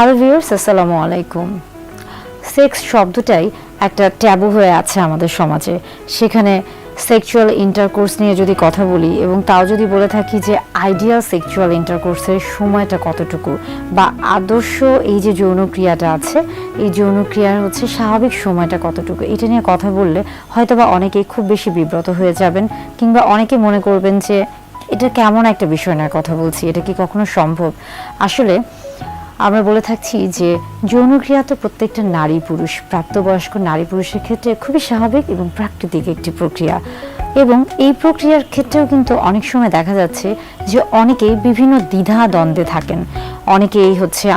Hello viewers, আসসালামু আলাইকুম। Sex শব্দটাই একটা ট্যাবু হয়ে আছে আমাদের সমাজে। সেখানে সেক্সুয়াল ইন্টারকোর্স নিয়ে যদি কথা বলি এবং তাও যদি বলে থাকি যে আইডিয়াল সেক্সুয়াল ইন্টারকোর্সের সময়টা কতটুকু বা আদর্শ এই যে যৌনক্রিয়াটা আছে, এই যৌনক্রিয়ার স্বাভাবিক সময়টা কতটুকু, এটা নিয়ে কথা বললে হয়তোবা অনেকেই খুব বেশি বিব্রত হয়ে যাবেন, কিংবা অনেকে মনে করবেন যে এটা কেমন একটা বিষয় নিয়ে কথা বলছি, এটা কি কখনো সম্ভব। আসলে আমরা বলে থাকছি যে যৌনক্রিয়া তো প্রত্যেকটা নারী পুরুষ, প্রাপ্তবয়স্ক নারী পুরুষের ক্ষেত্রে খুবই স্বাভাবিক এবং প্রাকৃতিক একটি প্রক্রিয়া। এবং এই প্রক্রিয়ার ক্ষেত্রেও কিন্তু অনেক সময় দেখা যাচ্ছে যে অনেকেই বিভিন্ন দ্বিধা দ্বন্দ্বে থাকেন। অনেকেই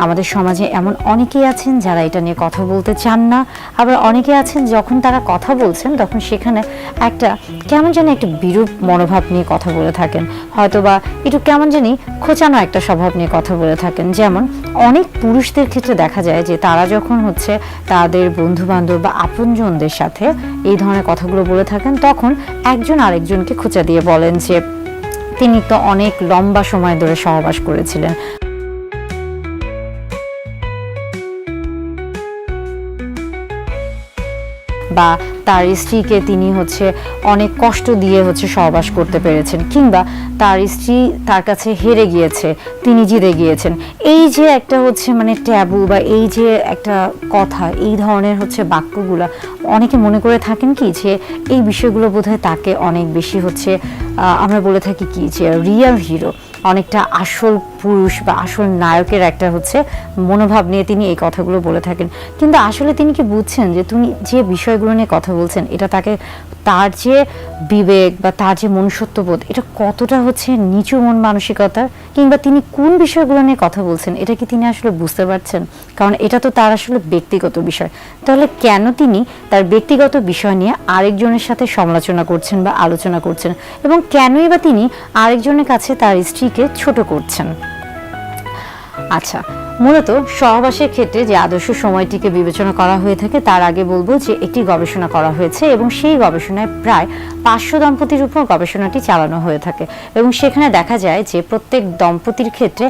আমাদের সমাজে এমন অনেকেই আছেন যারা এটা নিয়ে কথা বলতে চান না, আবার অনেকে আছেন যখন তারা কথা বলছেন তখন সেখানে একটা কেমন জানি একটা বিরূপ মনোভাব নিয়ে কথা বলে থাকেন, হয়তোবা একটু কেমন জানি খোঁচানো একটা স্বভাব নিয়ে কথা বলে থাকেন। যেমন অনেক পুরুষদের ক্ষেত্রে দেখা যায় যে তারা যখন তাদের বন্ধু বান্ধব বা আপনজনদের সাথে এই ধরনের কথাগুলো বলে থাকেন, তখন একজন আরেকজনকে খোঁচা দিয়ে বলেন যে তিনি তো অনেক লম্বা সময় ধরে সহবাস করেছিলেন, বা তার স্ত্রীকে তিনি অনেক কষ্ট দিয়ে সহবাস করতে পেরেছেন, কিংবা তার স্ত্রী তার কাছে হেরে গিয়েছে, তিনি জিতে গিয়েছেন। এই যে একটা মানে ট্যাবু বা এই যে একটা কথা, এই ধরনের বাক্যগুলা অনেকে মনে করে থাকেন কি যে এই বিষয়গুলো বোধহয় তাকে অনেক বেশি আমরা বলে থাকি কি যে রিয়েল হিরো, অনেকটা আসল পুরুষ বা আসল নায়কের একটা মনোভাব নিয়ে তিনি এই কথাগুলো বলে থাকেন। কিন্তু আসলে তিনি কি বুঝছেন যে তিনি যে বিষয়গুলো নিয়ে কথা বলছেন এটা তাকে, তার যে বিবেক বা তার যে মনুষ্যত্ববোধ, এটা কতটা নিচু মন মানসিকতার, কিংবা তিনি কোন বিষয়গুলো নিয়ে কথা বলছেন এটা কি তিনি আসলে বুঝতে পারছেন? কারণ এটা তো তার আসলে ব্যক্তিগত বিষয়। তাহলে কেন তিনি তার ব্যক্তিগত বিষয় নিয়ে আরেকজনের সাথে সমালোচনা করছেন বা আলোচনা করছেন, এবং কেনই বা তিনি আরেকজনের কাছে তার স্ত্রীকে ছোট করছেন? আচ্ছা, মূলত সহবাসের ক্ষেত্রে যে আদর্শ সময়টিকে বিবেচনা করা হয়ে থাকে তার আগে বলবো যে একটি গবেষণা করা হয়েছে এবং সেই গবেষণায় প্রায় 500 দম্পতির উপর গবেষণাটি চালানো হয়ে থাকে, এবং সেখানে দেখা যায় যে প্রত্যেক দম্পতির ক্ষেত্রে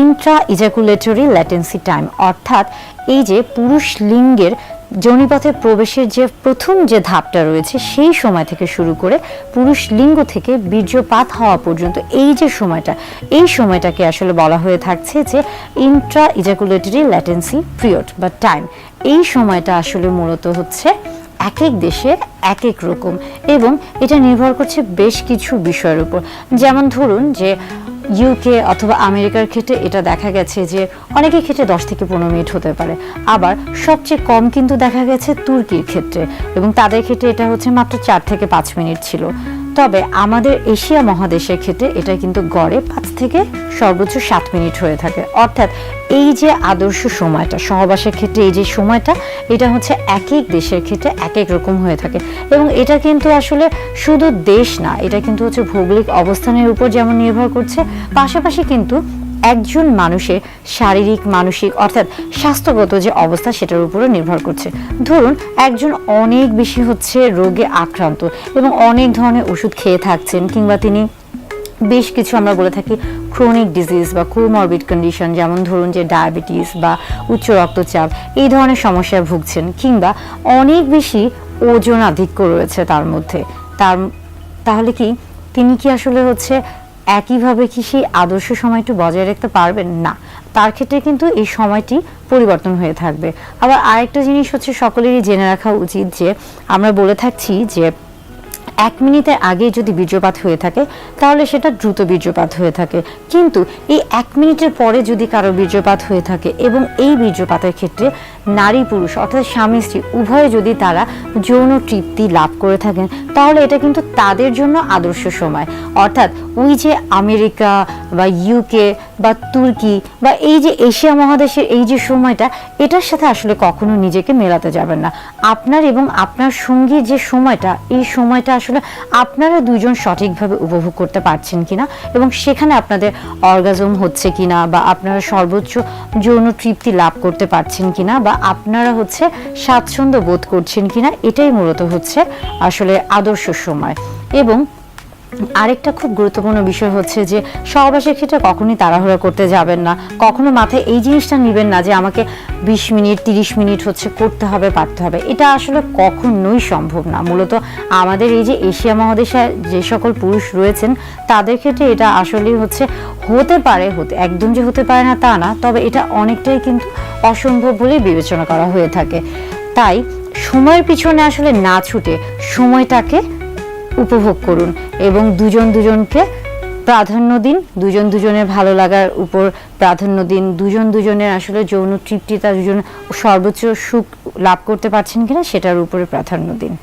ইন্ট্রা ইজাকুলেটরি ল্যাটেন্সি টাইম, অর্থাৎ এই যে পুরুষ লিঙ্গের যোনিপথে প্রবেশের যে প্রথম যে ধাপটা রয়েছে সেই সময় থেকে শুরু করে পুরুষ লিঙ্গ থেকে বীর্যপাত হওয়া পর্যন্ত এই যে সময়টা, এই সময়টাকে আসলে বলা হয়ে থাকছে যে ইন্ট্রা ইজাকুলেটরি ল্যাটেন্সি পিরিয়ড বা টাইম। এই সময়টা আসলে মূলত এক এক দেশে এক এক রকম, এবং এটা নির্ভর করছে বেশ কিছু বিষয়ের উপর। যেমন ধরুন যে ইউকে অথবা আমেরিকার ক্ষেত্রে এটা দেখা গেছে যে অনেকের ক্ষেত্রে 10 থেকে 15 মিনিট হতে পারে, আবার সবচেয়ে কম কিন্তু দেখা গেছে তুর্কির ক্ষেত্রে, এবং তাদের ক্ষেত্রে এটা মাত্র 4 থেকে 5 মিনিট ছিল। তবে আমাদের এশিয়া মহাদেশের ক্ষেত্রে এটা কিন্তু গড়ে 5 থেকে সর্বোচ্চ 7 মিনিট হয়ে থাকে। অর্থাৎ এই যে আদর্শ সময়টা সহবাসের ক্ষেত্রে, এই যে সময়টা, এটা এক এক দেশের ক্ষেত্রে এক এক রকম হয়ে থাকে। এবং এটা কিন্তু আসলে শুধু দেশ না, এটা কিন্তু ভৌগোলিক অবস্থানের উপর যেমন নির্ভর করছে, পাশাপাশি কিন্তু একজন মানুষের শারীরিক মানসিক অর্থাৎ স্বাস্থ্যগত যে অবস্থা সেটার উপরও নির্ভর করছে। ধরুন একজন অনেক বেশি রোগে আক্রান্ত এবং অনেক ধরনের ওষুধ খেয়ে থাকছেন, কিংবা তিনি বেশ কিছু আমরা বলে থাকি ক্রনিক ডিজিজ বা কোমরবিড কন্ডিশন, যেমন ধরুন যে ডায়াবেটিস বা উচ্চ রক্তচাপ, এই ধরনের সমস্যায় ভুগছেন, কিংবা অনেক বেশি ওজন আধিক্য রয়েছে তার মধ্যে, তাহলে কি তিনি কি আসলে একইভাবে কি সেই আদর্শ সময়টি বজায় রাখতে পারবেন? না, তার ক্ষেত্রে কিন্তু এই সময়টি পরিবর্তন হয়ে থাকবে। আবার আরেকটা জিনিস সকলেরই জেনে রাখা উচিত যে আমরা বলে থাকছি যে 1 মিনিটের আগে যদি বীর্যপাত হয়ে থাকে তাহলে সেটা দ্রুত বীর্যপাত হয়ে থাকে, কিন্তু এই 1 মিনিটের পরে যদি কারো বীর্যপাত হয়ে থাকে এবং এই বীর্যপাতের ক্ষেত্রে নারী পুরুষ অর্থাৎ স্বামী স্ত্রী উভয়ে যদি তারা যৌন তৃপ্তি লাভ করে থাকেন, তাহলে এটা কিন্তু তাদের জন্য আদর্শ সময়। অর্থাৎ ওই যে আমেরিকা বা ইউকে বা তুর্কি বা এই যে এশিয়া মহাদেশের এই যে সময়টা, এটার সাথে আসলে কখনো নিজেকে মেলাতে যাবেন না। আপনার এবং আপনার সঙ্গীর যে সময়টা, এই সময়টা আসলে আপনারা দুইজন সঠিকভাবে উপভোগ করতে পারছেন কিনা, এবং সেখানে আপনাদের অর্গাজম হচ্ছে কিনা, বা আপনারা সর্বোচ্চ যৌন তৃপ্তি লাভ করতে পারছেন কিনা, বা আপনারা স্বাচ্ছন্দ্য বোধ করছেন কিনা, এটাই মূলত আসলে আদর্শ সময়। এবং আরেকটা খুব গুরুত্বপূর্ণ বিষয় হচ্ছে যে সহবাসের ক্ষেত্রে কখনোই তাড়াহুড়া করতে যাবেন না, কখনো মাথায় এই জিনিসটা নেবেন না যে আমাকে 20 মিনিট 30 মিনিট হচ্ছে করতে হবে পারতে হবে, এটা আসলে কখনোই সম্ভব না। মূলত আমাদের এই যে এশিয়া মহাদেশে যে সকল পুরুষ রয়েছেন তাদের ক্ষেত্রে এটা আসলেই হচ্ছে হতে পারে, একদম যে হতে পারে না তা না, তবে এটা অনেকটাই কিন্তু অসম্ভব বলেই বিবেচনা করা হয়ে থাকে। তাই সময়ের পিছনে আসলে না ছুটে সময়টাকে উপভোগ করুন এবং দুজন দুজনকে প্রাধান্য দিন, দুজন দুজনের ভালো লাগার উপর প্রাধান্য দিন, দুজন দুজনের আসলে যৌন তৃপ্তিতা, দুজন সর্বোচ্চ সুখ লাভ করতে পারছেন কিনা সেটার উপরে প্রাধান্য দিন।